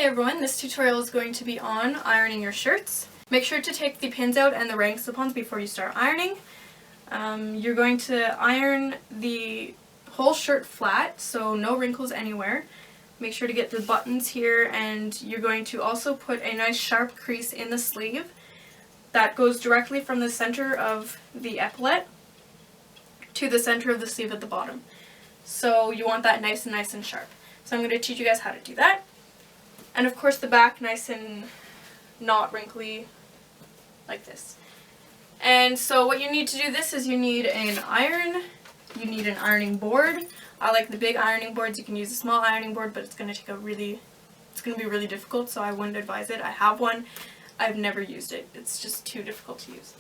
Hey everyone, this tutorial is going to be on ironing your shirts. Make sure to take the pins out and the rank slip-ons before you start ironing. You're going to iron the whole shirt flat, so no wrinkles anywhere. Make sure to get the buttons here, and you're going to also put a nice sharp crease in the sleeve that goes directly from the center of the epaulette to the center of the sleeve at the bottom. So you want that nice and sharp. So I'm going to teach you guys how to do that. And of course the back nice and not wrinkly like this. And so what you need to do this is you need an iron, you need an ironing board. I like the big ironing boards. You can use a small ironing board, but it's going to be really difficult, so I wouldn't advise it. I have one. I've never used it. It's just too difficult to use.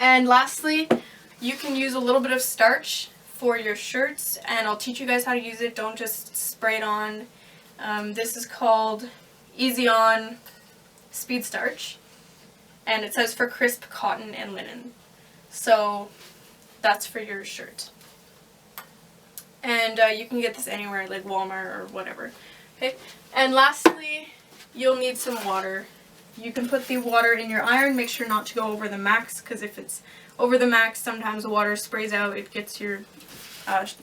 And lastly, you can use a little bit of starch for your shirts, and I'll teach you guys how to use it. Don't just spray it on. This is called Easy On Speed Starch, and it says for crisp cotton and linen. So that's for your shirt. And you can get this anywhere, like Walmart or whatever. Okay. And lastly, you'll need some water. You can put the water in your iron. Make sure not to go over the max, because if it's over the max, sometimes the water sprays out. It gets your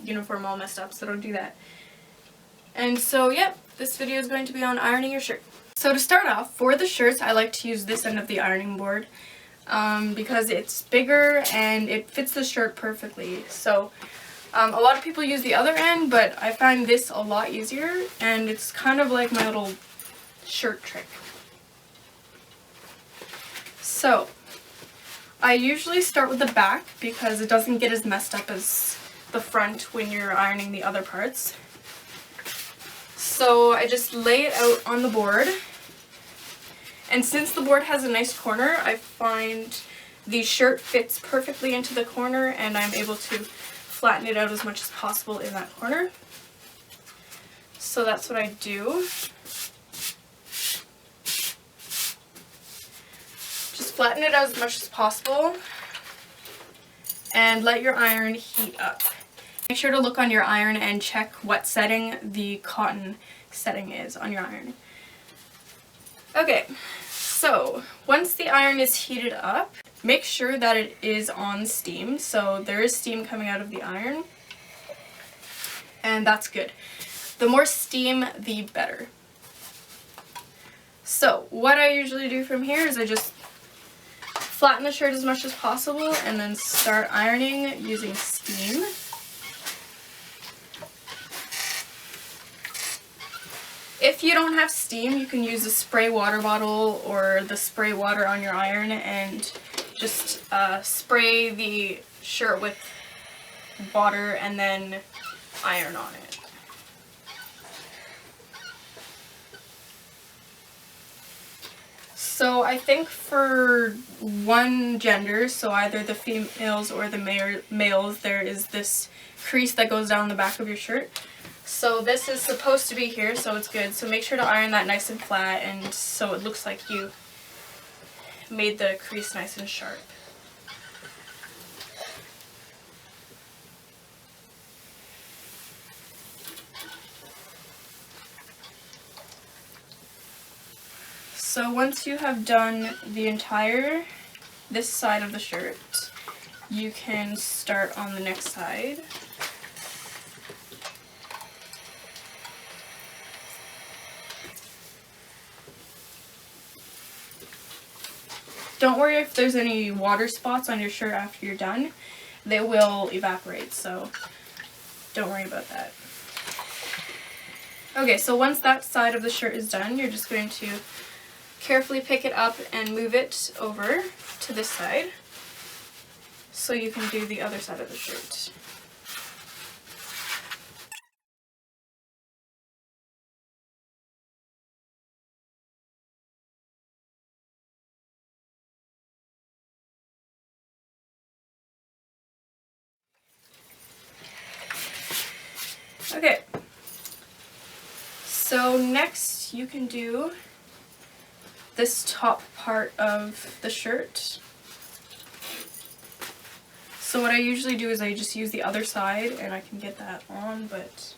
uniform all messed up, so don't do that. And so, yep, this video is going to be on ironing your shirt. So to start off, for the shirts, I like to use this end of the ironing board because it's bigger and it fits the shirt perfectly. So a lot of people use the other end, but I find this a lot easier, and it's kind of like my little shirt trick. So I usually start with the back because it doesn't get as messed up as the front when you're ironing the other parts. So I just lay it out on the board, and since the board has a nice corner, I find the shirt fits perfectly into the corner, and I'm able to flatten it out as much as possible in that corner. So that's what I do. Just flatten it out as much as possible and let your iron heat up. Make sure to look on your iron and check what setting the cotton setting is on your iron. Okay, so once the iron is heated up, make sure that it is on steam. So there is steam coming out of the iron, and that's good. The more steam, the better. So what I usually do from here is I just flatten the shirt as much as possible and then start ironing using steam. If you don't have steam, you can use a spray water bottle or the spray water on your iron and just spray the shirt with water and then iron on it. So I think for one gender, so either the females or the males, there is this crease that goes down the back of your shirt. So this is supposed to be here, so it's good. So make sure to iron that nice and flat, and so it looks like you made the crease nice and sharp. So once you have done this side of the shirt, you can start on the next side. Don't worry if there's any water spots on your shirt after you're done. They will evaporate, so don't worry about that. Okay, so once that side of the shirt is done, you're just going to carefully pick it up and move it over to this side so you can do the other side of the shirt. Okay, so next you can do this top part of the shirt. So what I usually do is I just use the other side, and I can get that on, but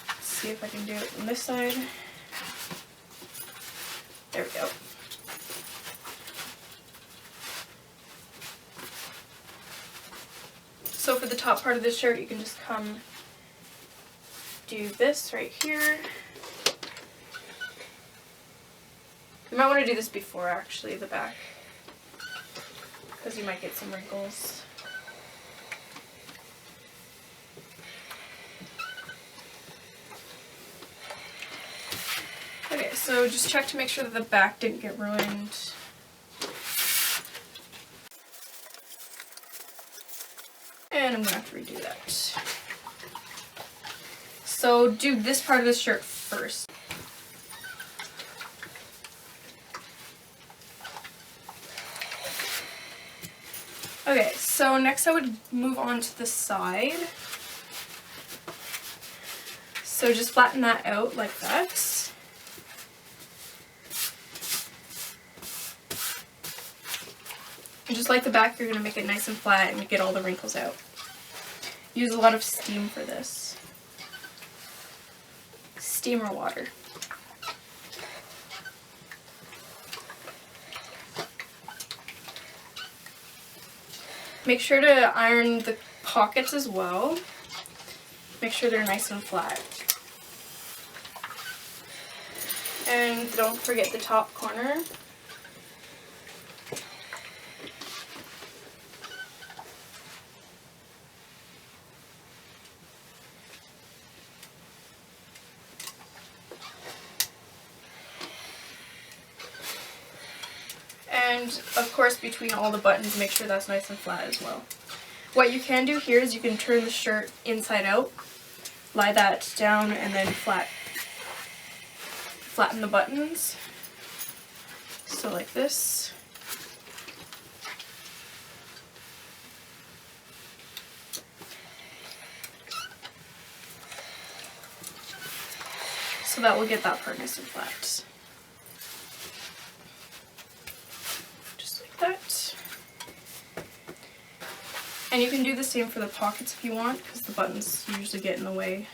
let's see if I can do it on this side. There we go. So for the top part of the shirt, you can just come do this right here. You might want to do this before actually the back, because you might get some wrinkles. Okay, so just check to make sure that the back didn't get ruined. And I'm going to have to redo that. So do this part of the shirt first. Okay, so next I would move on to the side. So just flatten that out like that. And just like the back, you're going to make it nice and flat and get all the wrinkles out. Use a lot of steam for this. Steam or water. Make sure to iron the pockets as well. Make sure they're nice and flat. And don't forget the top corner. And of course between all the buttons, make sure that's nice and flat as well. What you can do here is you can turn the shirt inside out, lie that down, and then flatten the buttons. So like this. So that will get that part nice and flat. That. And you can do the same for the pockets if you want, because the buttons usually get in the way.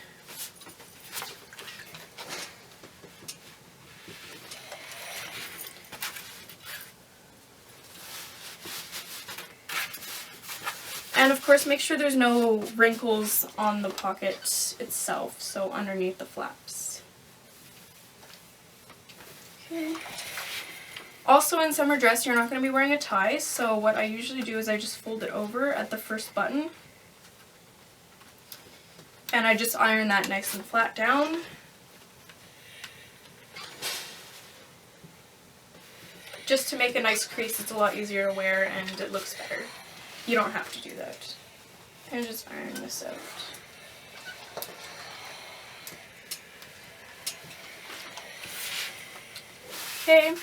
And of course make sure there's no wrinkles on the pocket itself, so underneath the flaps. Okay. Also in summer dress, you're not going to be wearing a tie, so what I usually do is I just fold it over at the first button. And I just iron that nice and flat down. Just to make a nice crease, it's a lot easier to wear and it looks better. You don't have to do that. And just iron this out. Okay.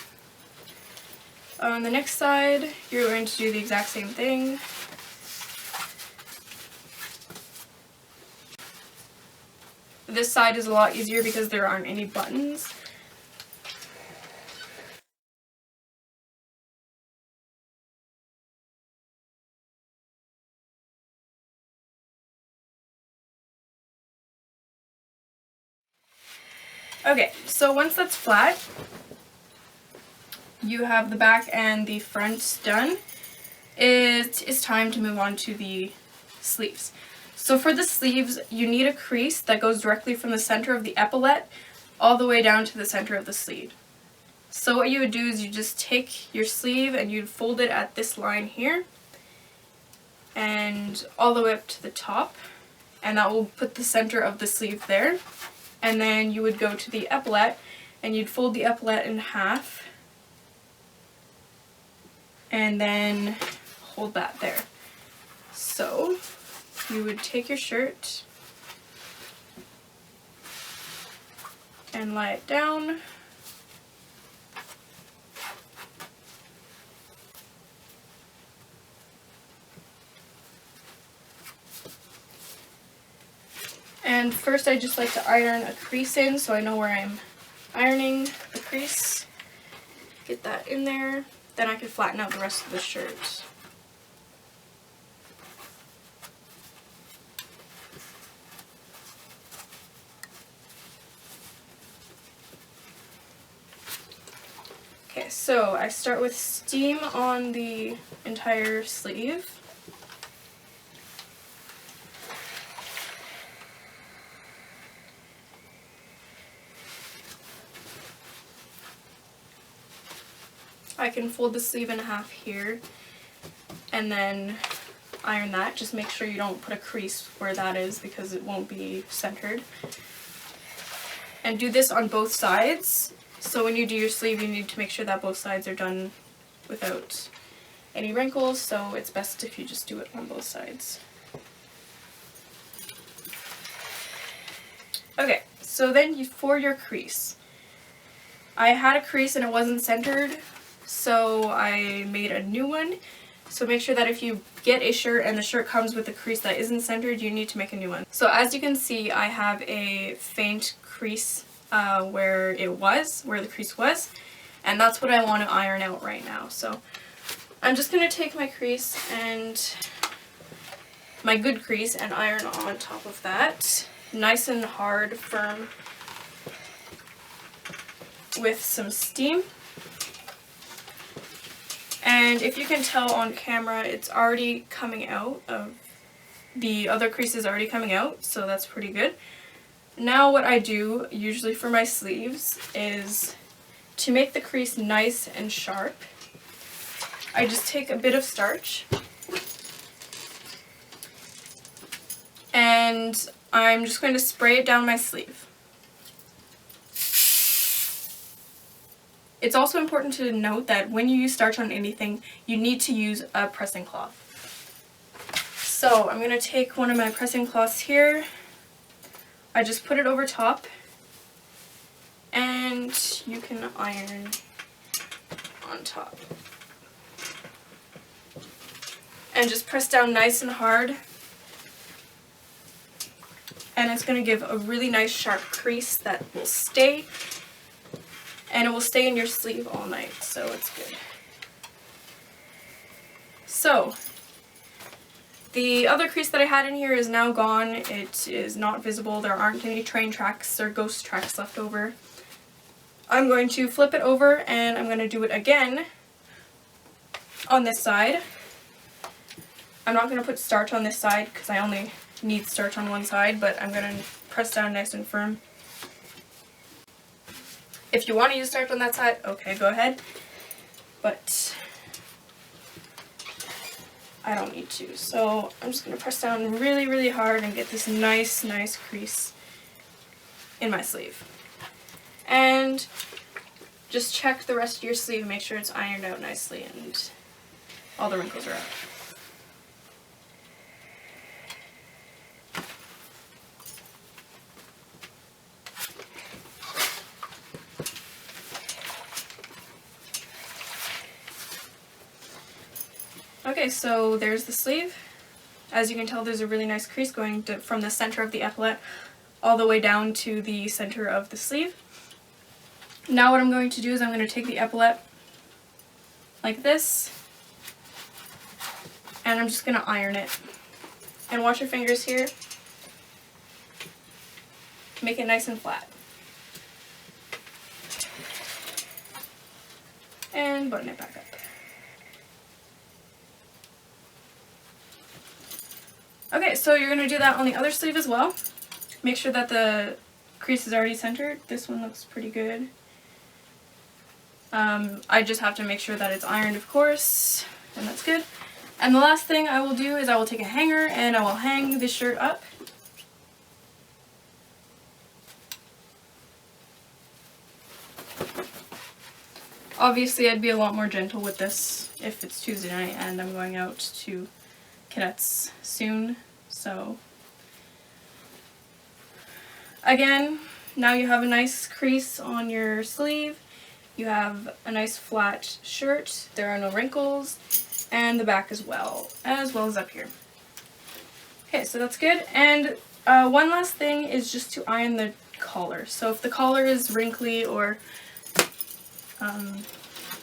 On the next side, you're going to do the exact same thing. This side is a lot easier because there aren't any buttons. Okay, so once that's flat, you have the back and the front done. It is time to move on to the sleeves. So for the sleeves, you need a crease that goes directly from the center of the epaulette all the way down to the center of the sleeve. So what you would do is you just take your sleeve and you'd fold it at this line here and all the way up to the top, and that will put the center of the sleeve there. And then you would go to the epaulette and you'd fold the epaulette in half and then hold that there. So you would take your shirt and lie it down. And first I just like to iron a crease in so I know where I'm ironing the crease. Get that in there. Then I can flatten out the rest of the shirt. so I start with steam on the entire sleeve. I can fold the sleeve in half here and then iron that. Just make sure you don't put a crease where that is because it won't be centered. And do this on both sides. So when you do your sleeve, you need to make sure that both sides are done without any wrinkles, so it's best if you just do it on both sides. Okay, so then for your crease. I had a crease and it wasn't centered, so I made a new one. So make sure that if you get a shirt and the shirt comes with a crease that isn't centered, you need to make a new one. So as you can see, I have a faint crease where the crease was, and that's what I want to iron out right now. So I'm just going to take my crease and my good crease and iron on top of that. Nice and hard, firm, with some steam. And if you can tell on camera, it's already coming out of, the other crease is already coming out, so that's pretty good. Now what I do, usually for my sleeves, is to make the crease nice and sharp, I just take a bit of starch and I'm just going to spray it down my sleeve. It's also important to note that when you use starch on anything, you need to use a pressing cloth. So I'm going to take one of my pressing cloths here. I just put it over top and you can iron on top. And just press down nice and hard. And it's going to give a really nice sharp crease that will stay. And it will stay in your sleeve all night, so it's good. So, the other crease that I had in here is now gone. It is not visible. There aren't any train tracks or ghost tracks left over. I'm going to flip it over and I'm going to do it again on this side. I'm not going to put starch on this side because I only need starch on one side, but I'm going to press down nice and firm. If you want to use starch on that side, okay, go ahead, but I don't need to. So I'm just going to press down really, really hard and get this nice crease in my sleeve. And just check the rest of your sleeve and make sure it's ironed out nicely and all the wrinkles are out. Okay, so there's the sleeve. As you can tell, there's a really nice crease going from the center of the epaulette all the way down to the center of the sleeve. Now what I'm going to do is I'm going to take the epaulette like this, and I'm just going to iron it. And watch your fingers here. Make it nice and flat. And button it back up. Okay, so you're going to do that on the other sleeve as well. Make sure that the crease is already centered. This one looks pretty good. I just have to make sure that it's ironed, of course, and that's good. And the last thing I will do is I will take a hanger and I will hang this shirt up. Obviously, I'd be a lot more gentle with this if it's Tuesday night and I'm going out to Cadets soon, so again, now you have a nice crease on your sleeve, you have a nice flat shirt, there are no wrinkles, and the back as well as up here. Okay, so that's good. And one last thing is just to iron the collar. So if the collar is wrinkly or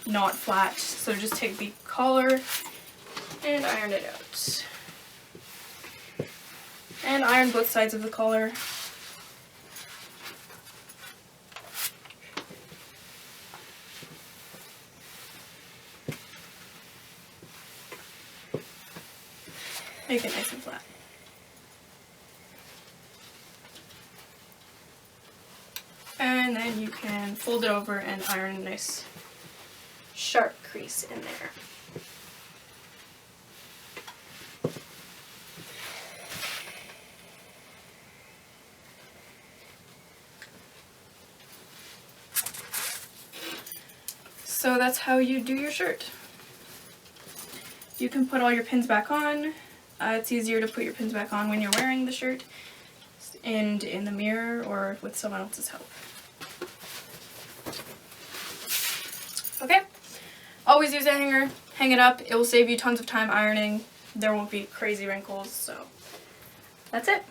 not flat, so just take the collar and iron it out. And iron both sides of the collar. make it nice and flat. And then you can fold it over and iron a nice sharp crease in there. So that's how you do your shirt. You can put all your pins back on. It's easier to put your pins back on when you're wearing the shirt and in the mirror or with someone else's help. Okay, always use a hanger, hang it up. It will save you tons of time ironing. There won't be crazy wrinkles, so that's it.